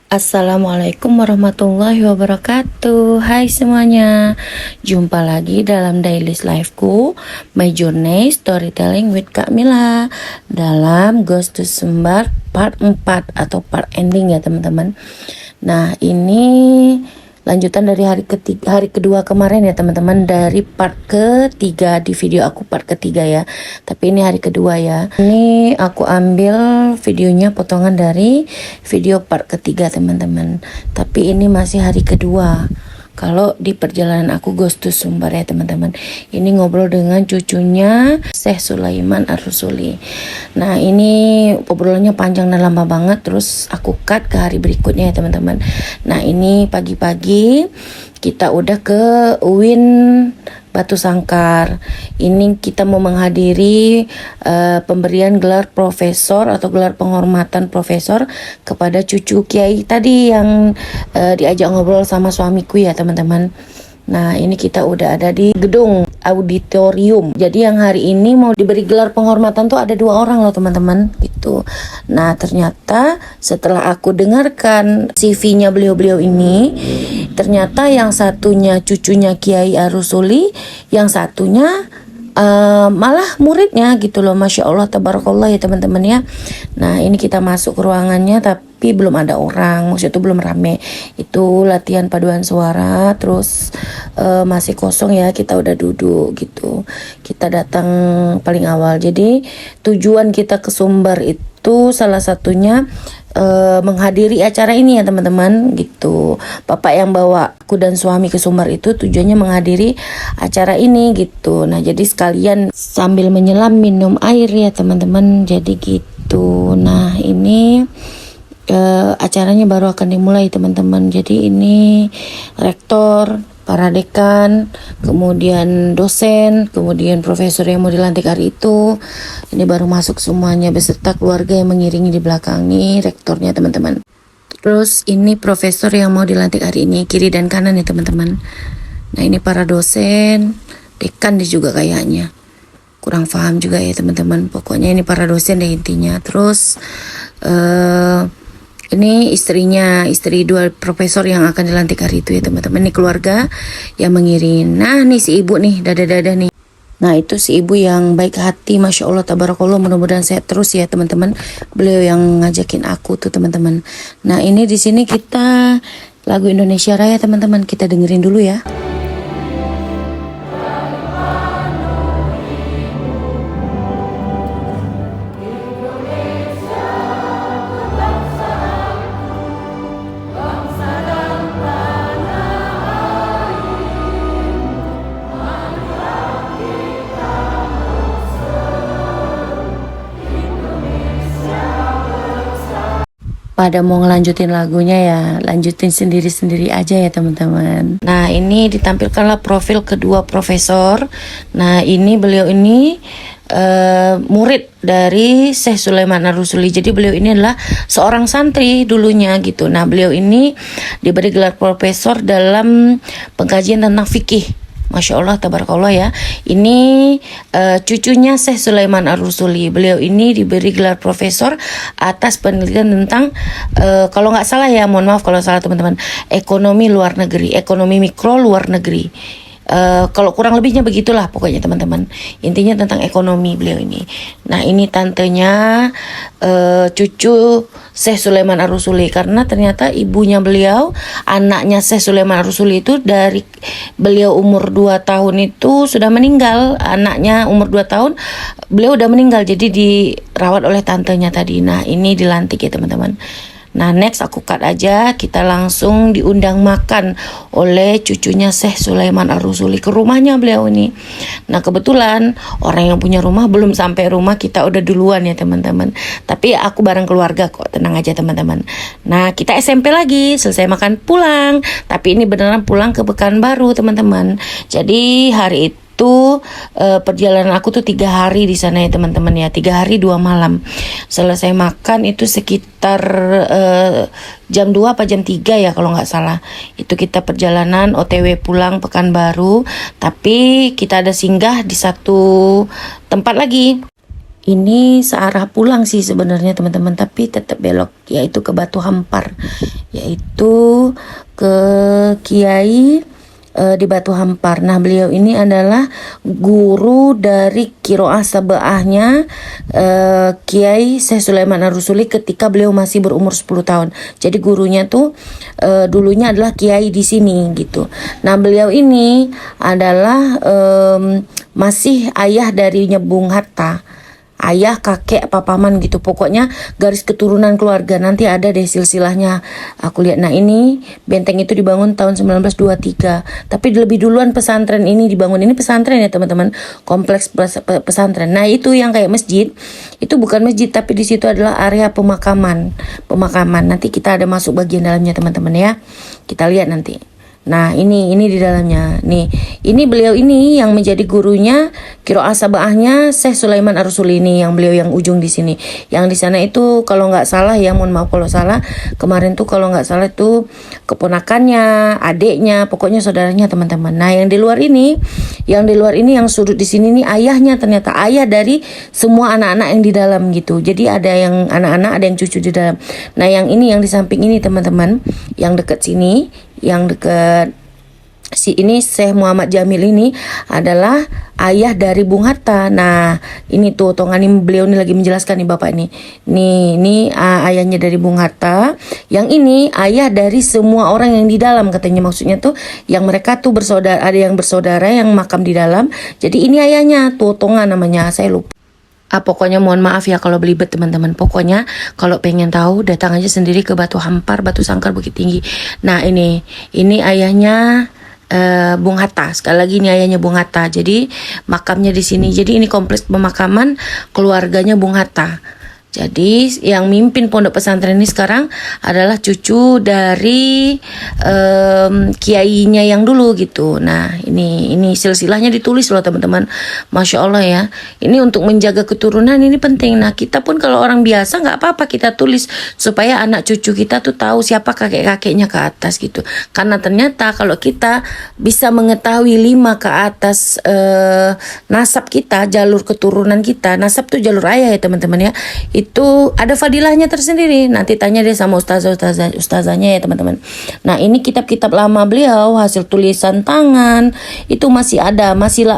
Assalamualaikum warahmatullahi wabarakatuh. Hai semuanya, jumpa lagi dalam daily life-ku, My Journey Storytelling with Kak Mila, dalam Ghost to Sumbar part 4 atau part ending ya teman-teman. Nah, ini lanjutan dari hari kedua kemarin ya teman-teman, dari part ketiga di video aku part ketiga ya. Tapi ini hari kedua ya. Ini aku ambil videonya potongan dari video part ketiga teman-teman. Tapi ini masih hari kedua. Kalau di perjalanan aku Ghost to Sumbar ya teman-teman. Ini ngobrol dengan cucunya Syekh Sulaiman Ar-Rusuli. Nah ini obrolannya panjang dan lama banget. Terus aku cut ke hari berikutnya ya teman-teman. Nah ini pagi-pagi kita udah ke UIN Batu Sangkar. Ini kita mau menghadiri pemberian gelar profesor atau gelar penghormatan profesor kepada cucu Kiai tadi yang diajak ngobrol sama suamiku ya teman-teman. Nah ini kita udah ada di gedung auditorium. Jadi yang hari ini mau diberi gelar penghormatan tuh ada 2 orang loh teman-teman gitu. Nah ternyata setelah aku dengarkan CV-nya beliau-beliau ini, ternyata yang satunya cucunya Kiai Ar-Rusuli, yang satunya malah muridnya gitu loh. Masya Allah tabarakallah ya teman-teman ya. Nah ini kita masuk ke ruangannya tapi belum ada orang, maksudnya itu belum rame. Itu latihan paduan suara, terus masih kosong ya, kita udah duduk gitu. Kita datang paling awal. Jadi tujuan kita ke Sumbar itu salah satunya menghadiri acara ini ya teman-teman gitu. Bapak yang bawa aku dan suami ke Sumbar itu tujuannya menghadiri acara ini gitu. Nah jadi sekalian sambil menyelam minum air ya teman-teman, jadi gitu. Nah ini acaranya baru akan dimulai teman-teman. Jadi ini rektor, para dekan, kemudian dosen, kemudian profesor yang mau dilantik hari itu. Ini baru masuk semuanya beserta keluarga yang mengiringi di belakang nih, rektornya teman-teman. Terus ini profesor yang mau dilantik hari ini, kiri dan kanan ya teman-teman. Nah ini para dosen, dekan deh juga kayaknya. Kurang paham juga ya teman-teman. Pokoknya ini para dosen deh intinya. Terus ini istrinya, istri 2 profesor yang akan dilantik hari itu ya teman-teman. Ini keluarga yang mengiring. Nah nih si ibu nih, dada-dada nih. Nah itu si ibu yang baik hati, Masya Allah tabarakallah, mudah-mudahan sehat terus ya teman-teman. Beliau yang ngajakin aku tuh teman-teman. Nah ini di sini kita lagu Indonesia Raya teman-teman, kita dengerin dulu ya. Pada mau ngelanjutin lagunya ya, lanjutin sendiri-sendiri aja ya teman-teman. Nah ini ditampilkanlah profil kedua profesor. Nah ini beliau ini murid dari Syekh Sulaiman Ar-Rusuli. Jadi beliau ini adalah seorang santri dulunya gitu. Nah beliau ini diberi gelar profesor dalam pengkajian tentang fikih. Masya Allah tabarakallah ya. Ini cucunya Syekh Sulaiman Ar-Rusuli. Beliau ini diberi gelar profesor atas penelitian tentang kalau nggak salah ya, mohon maaf kalau salah teman-teman, ekonomi luar negeri, ekonomi mikro luar negeri. Kalau kurang lebihnya begitulah pokoknya teman-teman. Intinya tentang ekonomi beliau ini. Nah ini tantenya cucu Syekh Sulaiman Ar-Rusuli, karena ternyata ibunya beliau, anaknya Syekh Sulaiman Ar-Rusuli itu dari beliau umur 2 tahun itu sudah meninggal. Anaknya umur 2 tahun beliau udah meninggal, jadi dirawat oleh tantenya tadi. Nah ini dilantik ya teman-teman. Nah next aku cut aja, kita langsung diundang makan oleh cucunya Syekh Sulaiman Ar-Rusuli ke rumahnya beliau ini. Nah kebetulan orang yang punya rumah belum sampai rumah, kita udah duluan ya teman-teman. Tapi aku bareng keluarga kok, tenang aja teman-teman. Nah kita SMP lagi, selesai makan pulang. Tapi ini beneran pulang ke Pekanbaru teman-teman. Jadi hari itu perjalanan aku tuh 3 hari di sana ya teman-teman ya, 3 hari 2 malam. Selesai makan itu sekitar jam 2 apa jam 3 ya kalau nggak salah. Itu kita perjalanan OTW pulang Pekanbaru, tapi kita ada singgah di satu tempat lagi. Ini searah pulang sih sebenarnya teman-teman, tapi tetap belok, yaitu ke Batu Hampar. yaitu ke Kiai di Batu Hampar. Nah, beliau ini adalah guru dari Kiroah Sabahnya Kiai Syekh Sulaiman Ar-Rusuli ketika beliau masih berumur 10 tahun. Jadi gurunya tuh dulunya adalah kiai di sini gitu. Nah, beliau ini adalah masih ayah darinya Bung Hatta. Ayah, kakek, papaman gitu. Pokoknya garis keturunan keluarga. Nanti ada deh silsilahnya. Aku lihat. Nah, ini benteng itu dibangun tahun 1923. Tapi lebih duluan pesantren ini dibangun. Ini pesantren ya teman-teman. Kompleks pesantren. Nah, itu yang kayak masjid. Itu bukan masjid, tapi di situ adalah area pemakaman. Nanti kita ada masuk bagian dalamnya teman-teman ya. Kita lihat nanti. Nah, ini di dalamnya. Nih, ini beliau ini yang menjadi gurunya Kiroah Sabahnya Syekh Sulaiman Ar-Rusuli ini, yang beliau yang ujung di sini. Yang di sana itu kalau nggak salah ya, mohon maaf kalau salah. Kemarin tuh kalau nggak salah itu keponakannya, adiknya, pokoknya saudaranya teman-teman. Nah, yang di luar ini yang sudut di sini nih ayahnya, ternyata ayah dari semua anak-anak yang di dalam gitu. Jadi ada yang anak-anak, ada yang cucu di dalam. Nah, yang ini yang di samping ini teman-teman, yang dekat sini, yang dekat ini Syekh Muhammad Jamil ini adalah ayah dari Bung Hatta. Nah, ini tuh tongan ini beliau ini lagi menjelaskan nih bapak ini. Ini ayahnya dari Bung Hatta. Yang ini ayah dari semua orang yang di dalam, katanya maksudnya tuh yang mereka tuh bersaudara, ada yang bersaudara yang makam di dalam. Jadi ini ayahnya tuh tongan namanya, saya lupa. Pokoknya mohon maaf ya kalau belibet teman-teman. Pokoknya kalau pengen tahu datang aja sendiri ke Batu Hampar, Batu Sangkar, Bukit Tinggi. Nah, ini ayahnya Bung Hatta. Sekali lagi ini ayahnya Bung Hatta. Jadi makamnya di sini. Jadi ini kompleks pemakaman keluarganya Bung Hatta. Jadi yang mimpin pondok pesantren ini sekarang adalah cucu dari kiainya yang dulu gitu. Nah, ini silsilahnya ditulis loh teman-teman. Masya Allah ya. Ini untuk menjaga keturunan ini penting. Nah, kita pun kalau orang biasa nggak apa-apa kita tulis supaya anak cucu kita tuh tahu siapa kakek-kakeknya ke atas gitu. Karena ternyata kalau kita bisa mengetahui 5 ke atas nasab kita, jalur keturunan kita. Nasab tuh jalur ayah ya teman-teman ya. Itu ada fadilahnya tersendiri. Nanti tanya deh sama ustazahnya ya teman-teman. Nah, ini kitab-kitab lama beliau, hasil tulisan tangan itu masih ada, masih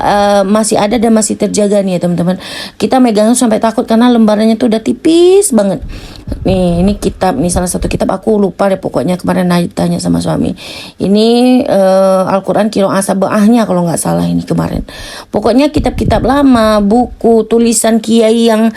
ada dan masih terjaga nih ya teman-teman. Kita megangnya sampai takut karena lembarannya tuh udah tipis banget. Nih, ini kitab, nih salah satu kitab aku lupa deh pokoknya, kemarin tanya sama suami. Ini Al-Quran Kiroah Sabahnya kalau nggak salah ini kemarin. Pokoknya kitab-kitab lama, buku, tulisan kiai yang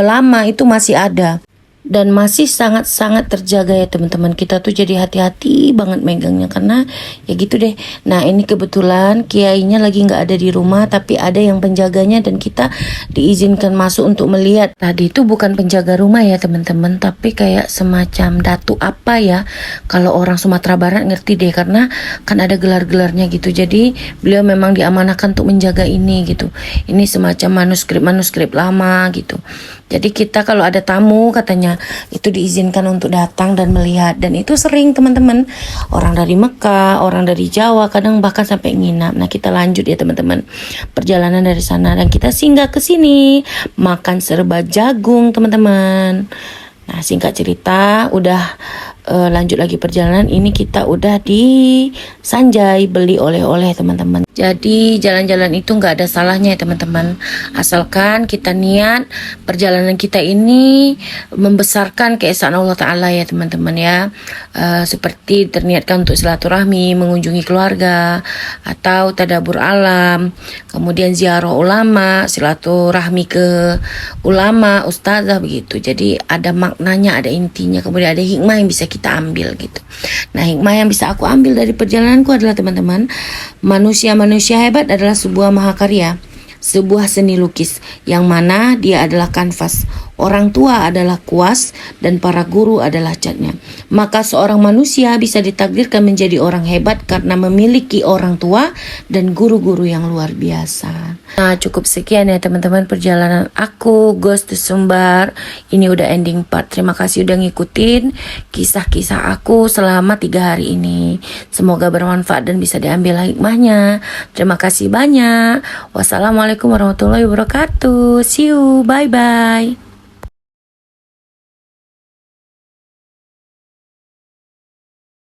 lama itu masih ada. Dan masih sangat-sangat terjaga ya teman-teman. Kita tuh jadi hati-hati banget megangnya karena ya gitu deh. Nah, ini kebetulan kiainya lagi nggak ada di rumah, tapi ada yang penjaganya dan kita diizinkan masuk untuk melihat. Tadi itu bukan penjaga rumah ya teman-teman, tapi kayak semacam datu apa ya. Kalau orang Sumatera Barat ngerti deh, karena kan ada gelar-gelarnya gitu. Jadi beliau memang diamanahkan untuk menjaga ini gitu. Ini semacam manuskrip lama gitu. Jadi kita kalau ada tamu katanya itu diizinkan untuk datang dan melihat. Dan itu sering teman-teman. Orang dari Mekah, orang dari Jawa, kadang bahkan sampai nginap. Nah, kita lanjut ya teman-teman perjalanan dari sana. Dan kita singgah ke sini, makan serba jagung teman-teman. Nah, singkat cerita udah lanjut lagi perjalanan. Ini kita udah di Sanjay beli oleh-oleh teman-teman. Jadi jalan-jalan itu nggak ada salahnya ya teman-teman, asalkan kita niat perjalanan kita ini membesarkan keesaan Allah Ta'ala ya teman-teman ya. Seperti terniatkan untuk silaturahmi, mengunjungi keluarga, atau tadabur alam, kemudian ziarah ulama, silaturahmi ke ulama, ustazah begitu. Jadi ada maknanya, ada intinya, kemudian ada hikmah yang bisa kita ambil gitu. Nah, hikmah yang bisa aku ambil dari perjalananku adalah teman-teman, manusia hebat adalah sebuah mahakarya, sebuah seni lukis yang mana dia adalah kanvas. Orang tua adalah kuas dan para guru adalah catnya. Maka seorang manusia bisa ditakdirkan menjadi orang hebat karena memiliki orang tua dan guru-guru yang luar biasa. Nah, cukup sekian ya teman-teman perjalanan aku Ghost to Sumbar. Ini udah ending part. Terima kasih udah ngikutin kisah-kisah aku selama 3 hari ini. Semoga bermanfaat dan bisa diambil hikmahnya. Terima kasih banyak. Wassalamualaikum warahmatullahi wabarakatuh. See you. Bye-bye.